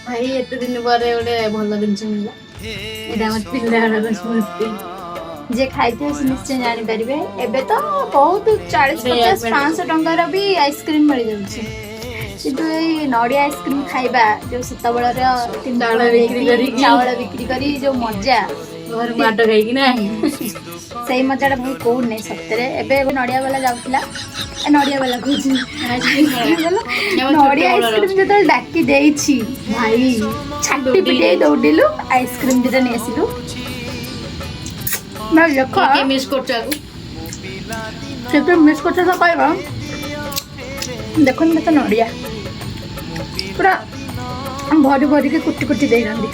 भाई एत दिन पर गोटे भल जिन मिला एटा मत पिलार स्मृति जे खाइते से निश्चय जानी परिबे। एबे तो बहुत 40-50-500 टंकार भी आइसक्रीम मिल जाउछि किंतु ए नडिया आइसक्रीम खाइबा जो सेतबेलर चावल बिक्री करी जो मजा घर माट खाई कि ना सही मजाटा भाई कोड नहीं सतरे। एबे नडिया वाला जाउतला नडिया वाला कुछ नडिया आइसक्रीम जो डाकी देइछि भाई छाटी पिटे दौडिलु आइसक्रीम दिटा ने आसिलु मैं देखो के मिस करछ केते मिस करछ तो कहबा देखो मैं तो नडिया पूरा भरी भरी के कुटी कुटी दे रंदी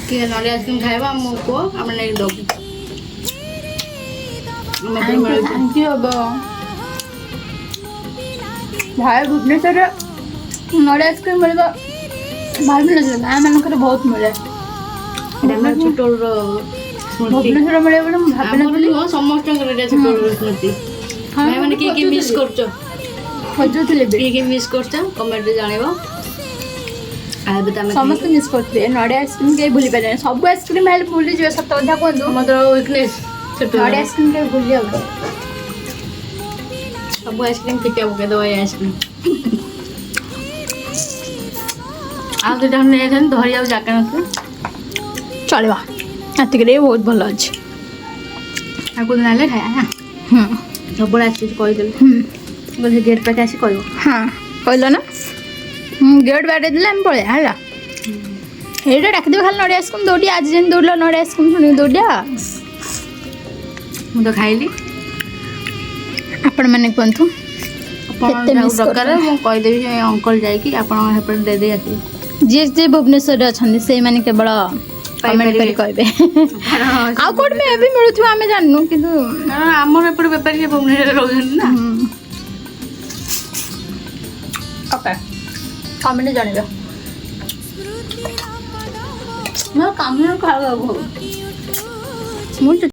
कि नडिया आइसक्रीम खाइबा हमको हमने नहीं दो थैंक यू अब भाई भुवनेश्वर नडिया आइसक्रीम मिलबा भाई मिले गाँ मानकर बहुत मिले छोट भुवनेश्वर मिले बोले भाबना बोली समस्त छोट स्मृति भाई मैंने किए मिस करछ खोजुले किए मिस करछ कमेंट रे जानिबो समस्त मिस करते नडिया आइसक्रीम के भूली पारे सब आइसक्रीम हेल्प भूली जो सत कथा कहंदु मतलब वीकनेस नडिया आइसक्रीम के भूली जाउ सब आइसक्रीम किटे पके दो आइसक्रीम आ तो हम ने धन धरिया जाका न चलवा अतिकरे बहुत भल अछि आ को दिन आले खाया ना सब आसी कहि देल बोले गेट पे आसी कहबो हां कहलो ना गेट बाटे दिले हम पळे हला एटा डाक दे खाली नडिया आइसक्रीम दोडी आज जेन दोडलो नडिया आइसक्रीम सुनी दोडिया मु तो खाइली आपण माने कोंथु केते मिस दरकार मु कहि देबी अंकल जाई कि आपण हेपर दे दे आसी जे जे भुवनेश्वर अछन से माने केवल कमेंट करी कहबे आ कोड में अभी मिलुथु हमें जाननु किंतु हमर एपड़ व्यापारी के भुवनेश्वर रहउछन ना ओके कमेंट जानिबो मैं काम में खा गो मु